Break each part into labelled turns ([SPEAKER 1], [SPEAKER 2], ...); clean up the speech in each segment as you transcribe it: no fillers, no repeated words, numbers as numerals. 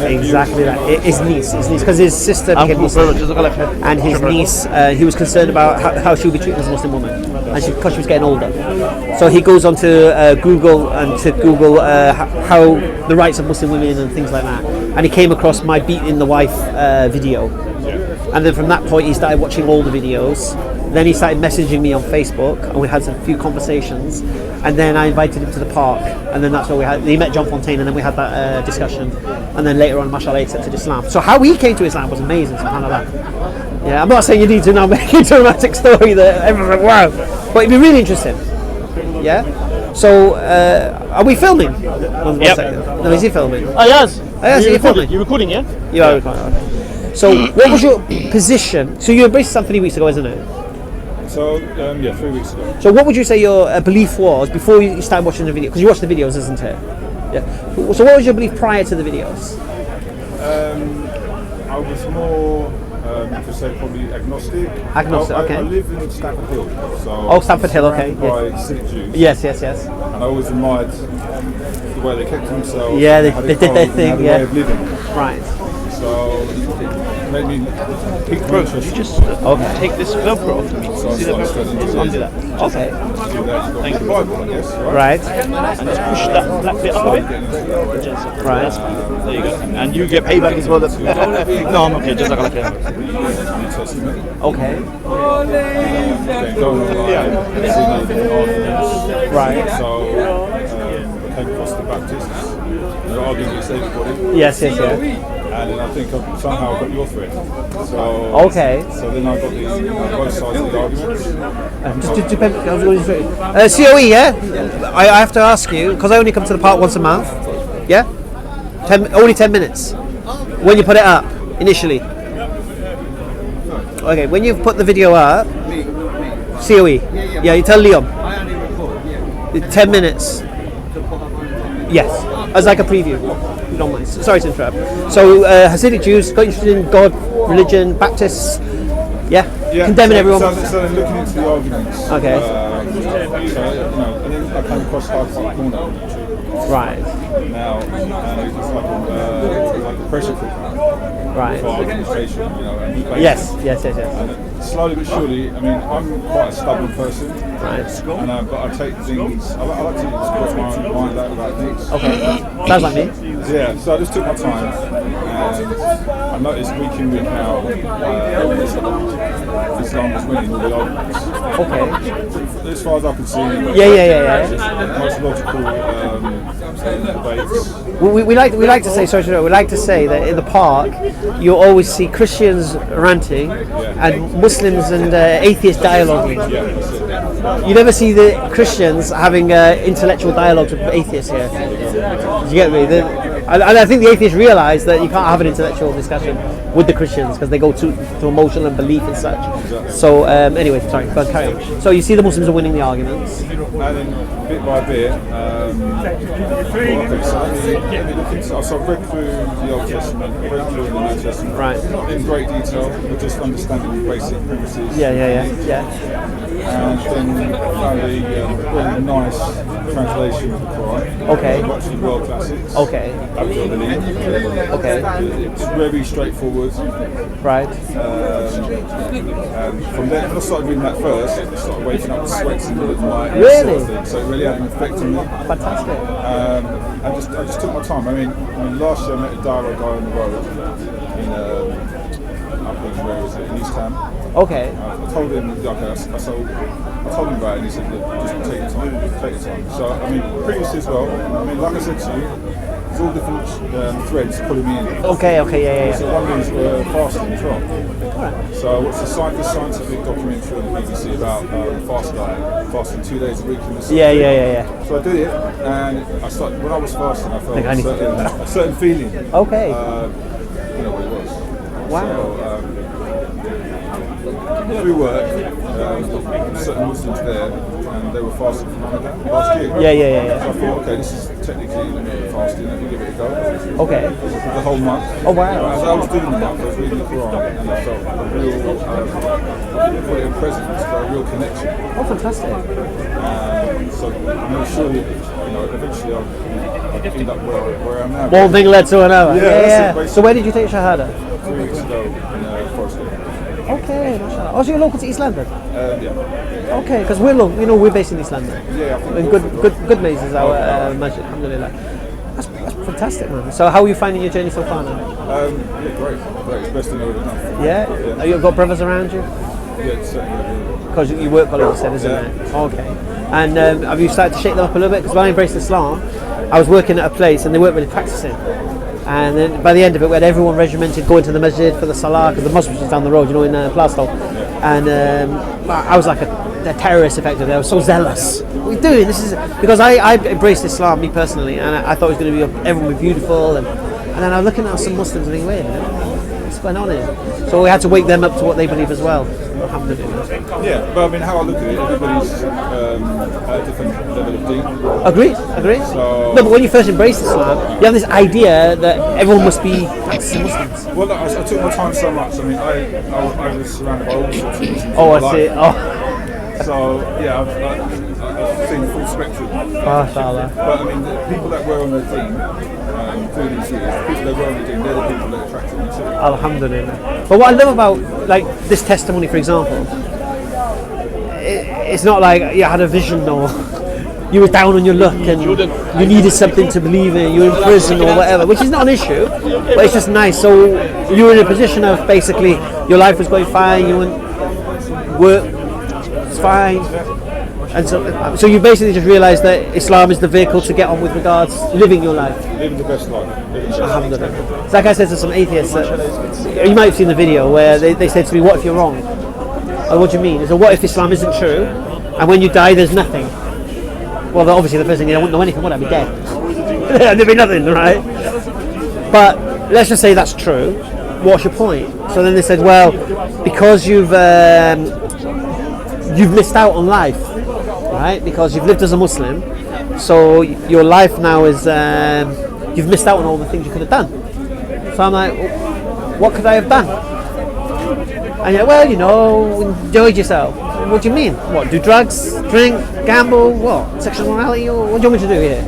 [SPEAKER 1] Exactly that. His niece, because his sister became Muslim, and his niece, he was concerned about how she would be treated as a Muslim woman, and because she was getting older. So he goes on to Google how the rights of Muslim women and things like that, and he came across my beating the wife video, and then from that point he started watching all the videos. Then he started messaging me on Facebook, and we had a few conversations. And then I invited him to the park, and then that's where he met John Fontaine, and then we had that discussion. And then later on, mashallah, he accepted Islam. So how he came to Islam was amazing, subhanAllah. Yeah, I'm not saying you need to now make it a dramatic story that everyone's like, wow. But it'd be really interesting. Yeah? So, are we filming?
[SPEAKER 2] Yep.
[SPEAKER 1] No, is he filming?
[SPEAKER 2] Oh, yes.
[SPEAKER 1] Oh, yes, you're filming.
[SPEAKER 2] You're recording, yeah?
[SPEAKER 1] You are recording. So, what was your position? So you embraced Islam 3 weeks ago, isn't it?
[SPEAKER 3] So, 3 weeks ago.
[SPEAKER 1] So what would you say your belief was before you started watching the video? Because you watch the videos, isn't it? Yeah. So what was your belief prior to the videos?
[SPEAKER 3] I was more, you could say, probably agnostic.
[SPEAKER 1] Agnostic, okay.
[SPEAKER 3] I live in Stamford Hill.
[SPEAKER 1] So Stamford Hill, okay.
[SPEAKER 3] By Hasidic Jews.
[SPEAKER 1] Yes.
[SPEAKER 3] And I always admired the way they kept themselves.
[SPEAKER 1] Yeah, they did their thing,
[SPEAKER 3] way of living.
[SPEAKER 1] Right.
[SPEAKER 3] So made me pick my interest.
[SPEAKER 2] You just take this Velcro off me. See the Velcro? Just undo that. Okay.
[SPEAKER 3] Thank you. Bible, I guess,
[SPEAKER 1] Right.
[SPEAKER 2] And just push that black bit up a bit.
[SPEAKER 1] Right.
[SPEAKER 2] There you go. And you get payback as well. No, I'm okay. Jazak Allah Khair.
[SPEAKER 1] Okay. Right.
[SPEAKER 3] So I came across the Baptists. They're arguing against everybody.
[SPEAKER 1] Yes.
[SPEAKER 3] And then I think I somehow got your thread. So
[SPEAKER 1] Okay.
[SPEAKER 3] So then I got both sides of the arguments.
[SPEAKER 1] COE, yeah? I have to ask you, because I only come to the park once a month. Yeah? Only 10 minutes. When you put it up, initially. Okay, when you've put the video up, COE. Yeah, you tell Leon. 10 minutes. Yes, as like a preview. You don't mind. Sorry to interrupt. So Hasidic Jews got interested in God, religion, Baptists, condemning everyone.
[SPEAKER 3] So looking into the arguments.
[SPEAKER 1] Okay.
[SPEAKER 3] And then I came across Hyde Corner.
[SPEAKER 1] Right.
[SPEAKER 3] Now, it's like a pressure cooker.
[SPEAKER 1] Right.
[SPEAKER 3] For argumentation, and debate.
[SPEAKER 1] Yes.
[SPEAKER 3] And slowly but surely, I mean, I'm quite a stubborn person.
[SPEAKER 1] Right.
[SPEAKER 3] But I take things. I like to express my own mind out about things.
[SPEAKER 1] Okay. Sounds like me.
[SPEAKER 3] Yeah. So I just took my time, and I noticed week in, week out, Islam was winning all the arguments.
[SPEAKER 1] Okay.
[SPEAKER 3] As far as I can see.
[SPEAKER 1] Yeah.
[SPEAKER 3] Most logical debates.
[SPEAKER 1] We like to say, we like to say that in the park you'll always see Christians ranting and Muslims and atheists dialoguing. You never see the Christians having intellectual dialogues with atheists here. Do you get me? I think the atheists realise that you can't have an intellectual discussion with the Christians because they go to emotional and belief and such. So anyway, sorry, go on, carry on. So you see the Muslims are winning the arguments.
[SPEAKER 3] And then bit by bit, so I've read through the Old Testament, read through the New Testament,
[SPEAKER 1] right?
[SPEAKER 3] Not in great detail, but just understanding the basic premises.
[SPEAKER 1] Yeah.
[SPEAKER 3] And then found a really nice translation of the Quran.
[SPEAKER 1] Okay.
[SPEAKER 3] Watched the world classics.
[SPEAKER 1] Okay. Okay.
[SPEAKER 3] It's very straightforward.
[SPEAKER 1] Right.
[SPEAKER 3] And from there, when I started reading that first, I started waking up with sweats in the middle of the night.
[SPEAKER 1] Really?
[SPEAKER 3] Sort of thing. So it really had an effect on me.
[SPEAKER 1] Fantastic.
[SPEAKER 3] I just took my time. I mean, last year I met a Dawah guy on the road in where was it? In East Ham.
[SPEAKER 1] Okay.
[SPEAKER 3] I told him, I told him about it, and he said, look, just take your time. So, I mean, previously as well, like I said to you, there's all different threads pulling me in.
[SPEAKER 1] Okay, yeah.
[SPEAKER 3] So one of these were fasting as well.
[SPEAKER 1] Right.
[SPEAKER 3] So it's a scientific documentary on the BBC about fasting 2 days a week in the sun.
[SPEAKER 1] Yeah.
[SPEAKER 3] So I did it, and I started, when I was fasting, I felt a certain feeling.
[SPEAKER 1] Okay.
[SPEAKER 3] What it was.
[SPEAKER 1] Wow.
[SPEAKER 3] So, through work, certain Muslims there, and they were fasting for Ramadan last year.
[SPEAKER 1] Yeah.
[SPEAKER 3] So I thought, okay, this is technically fasting, let me give it a go.
[SPEAKER 1] Okay.
[SPEAKER 3] The whole month.
[SPEAKER 1] Oh wow.
[SPEAKER 3] As I was doing the month, I was reading the Quran, and I felt a real, put it in presence, but a real connection.
[SPEAKER 1] Oh, fantastic.
[SPEAKER 3] So surely, eventually I'll end up where I'm now.
[SPEAKER 1] One thing led to another.
[SPEAKER 3] Yeah.
[SPEAKER 1] So where did you take Shahada?
[SPEAKER 3] 3 weeks ago in Forest Hill.
[SPEAKER 1] Okay, mashallah. Oh, so you're local to East London?
[SPEAKER 3] Yeah.
[SPEAKER 1] Okay, because we're based in East London.
[SPEAKER 3] Yeah, I think
[SPEAKER 1] And good place is our masjid, alhamdulillah. That's fantastic, man. So how are you finding your journey so far now?
[SPEAKER 3] Yeah, great. It's the best thing I've ever done.
[SPEAKER 1] Yeah? Have you got brothers around you?
[SPEAKER 3] Yeah, it's certainly.
[SPEAKER 1] Because you work a lot, you said, isn't it? Okay. And have you started to shake them up a little bit? Because when I embraced Islam, I was working at a place and they weren't really practicing. And then by the end of it, we had everyone regimented going to the masjid for the salah, because the mosque was just down the road, in Plaistow. And I was like a terrorist, effectively. I was so zealous. What are we doing? This is because I embraced Islam, me personally, and I thought it was going to be everyone would be beautiful. And then I was looking at some Muslims and thinking, wait a minute, what's going on here? So we had to wake them up to what they believe as well. Alhamdulillah.
[SPEAKER 3] Yeah, but I mean, how I look at it, everybody's at a different level of deen.
[SPEAKER 1] Agreed.
[SPEAKER 3] So,
[SPEAKER 1] no, but when you first embrace Islam, you have this idea that everyone must be practicing Muslims.
[SPEAKER 3] well, look, I took my time so much. I mean, I was surrounded by all sorts of Muslims.
[SPEAKER 1] Oh, I
[SPEAKER 3] in my
[SPEAKER 1] see.
[SPEAKER 3] life.
[SPEAKER 1] Oh,
[SPEAKER 3] So, yeah, I've seen the full spectrum.
[SPEAKER 1] mashallah.
[SPEAKER 3] But I mean, the people that were on the team through these years, the people that were on the team, they're the people that attracted me too.
[SPEAKER 1] Alhamdulillah. But what I love about like this testimony, for example, it's not like you had a vision or you were down on your luck and you needed something to believe in, you were in prison or whatever, which is not an issue, but it's just nice. So you were in a position of basically your life was going fine, you went work, it's fine. And so you basically just realised that Islam is the vehicle to get on with regards living your life.
[SPEAKER 3] Living the best life.
[SPEAKER 1] Alhamdulillah. It's like I said to some atheists, you might have seen the video where they said to me, what if you're wrong? Oh, what do you mean? They said, what if Islam isn't true and when you die there's nothing? Well, obviously the first thing, I wouldn't know anything, would I? I'd be dead. There'd be nothing, right? But let's just say that's true. What's your point? So then they said, well, because you've missed out on life, right? Because you've lived as a Muslim, so your life now is you've missed out on all the things you could have done. So I'm like, well, what could I have done? And you're like, well, enjoyed yourself. What do you mean? What? Do drugs, drink, gamble? What? Sexual morality? Or what do you want me to do here?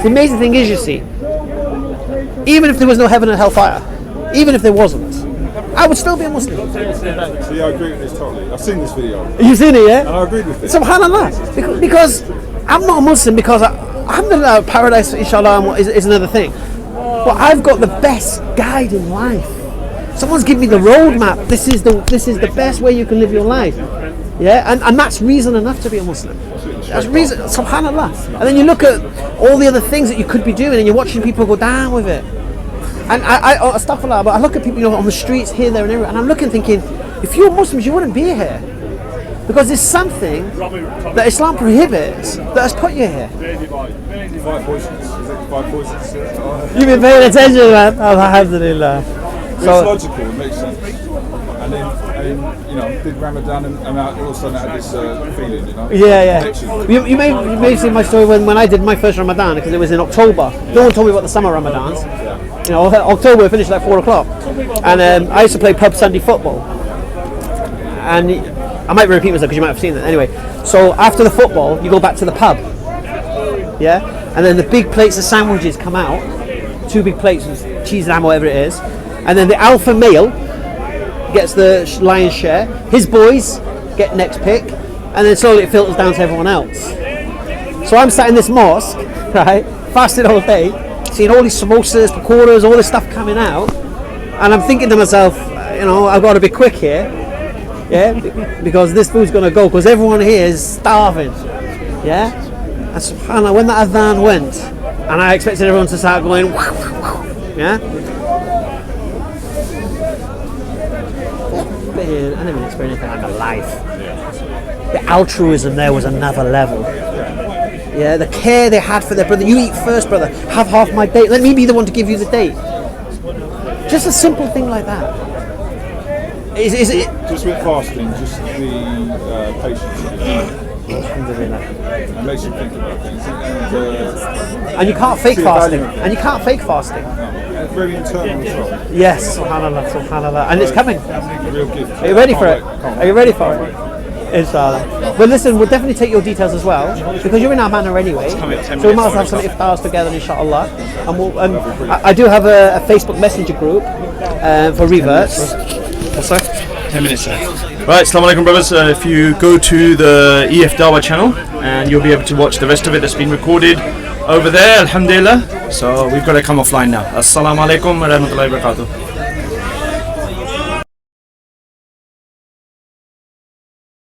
[SPEAKER 1] The amazing thing is, you see, even if there was no heaven and hellfire, even if there wasn't, I would still be a Muslim.
[SPEAKER 3] See, I agree with this totally. I've seen this video.
[SPEAKER 1] You've seen it, yeah?
[SPEAKER 3] And I agree with it.
[SPEAKER 1] SubhanAllah. Because I'm not a Muslim, because alhamdulillah, paradise, inshallah, is another thing. But I've got the best guide in life. Someone's given me the roadmap. This is the best way you can live your life. Yeah, and that's reason enough to be a Muslim. That's reason, subhanAllah. And then you look at all the other things that you could be doing, and you're watching people go down with it. And astaghfirullah, but I look at people, on the streets here, there, and everywhere, and I'm looking, thinking, if you're Muslims, you wouldn't be here, because there's something that Islam prohibits that has put you here.
[SPEAKER 3] 5 poisons.
[SPEAKER 1] You've been paying attention, man. Alhamdulillah.
[SPEAKER 3] It's logical, it makes sense. And then did Ramadan and all of a sudden I had this feeling,
[SPEAKER 1] Yeah.
[SPEAKER 3] connection.
[SPEAKER 1] You may have seen my story when I did my first Ramadan, because it was in October. No one told me about the summer Ramadans. October finished at 4 o'clock. And I used to play pub Sunday football. And I might repeat myself because you might have seen it. Anyway, so after the football, you go back to the pub. Yeah? And then the big plates of sandwiches come out. 2 big plates with cheese and ham, whatever it is. And then the alpha male gets the lion's share. His boys get next pick. And then slowly it filters down to everyone else. So I'm sat in this mosque, right, fasting all day, seeing all these samosas, pakoras, all this stuff coming out. And I'm thinking to myself, I've got to be quick here. Yeah, because this food's going to go, because everyone here is starving. Yeah? And subhanAllah, when that adhan went, and I expected everyone to start going, yeah? I never experienced anything like a life. The altruism there was another level. Yeah, the care they had for their brother. You eat first, brother. Have half my date. Let me be the one to give you the date. Just a simple thing like that. Is it?
[SPEAKER 3] Just with fasting, just the patience.
[SPEAKER 1] Alhamdulillah.
[SPEAKER 3] It makes you think about things.
[SPEAKER 1] And you can't fake
[SPEAKER 3] See,
[SPEAKER 1] fasting.
[SPEAKER 3] value.
[SPEAKER 1] And you can't fake fasting.
[SPEAKER 3] It's very internal as well.
[SPEAKER 1] Yes, subhanallah, subhanallah. And it's coming.
[SPEAKER 3] A real gift.
[SPEAKER 1] Are you ready for it?
[SPEAKER 3] Can't wait.
[SPEAKER 1] Are you ready for it? Inshallah. Well, listen, we'll definitely take your details as well because you're in our manor anyway. So we might have some iftars together, inshallah. And I do have a Facebook Messenger group for reverts. What's that?
[SPEAKER 2] 10 minutes, sir. Right, assalamu alaikum, brothers. If you go to the Dawah channel, and you'll be able to watch the rest of it that's been recorded over there, alhamdulillah. So we've got to come offline now. Assalamu alaikum wa rahmatullahi wa barakatuh.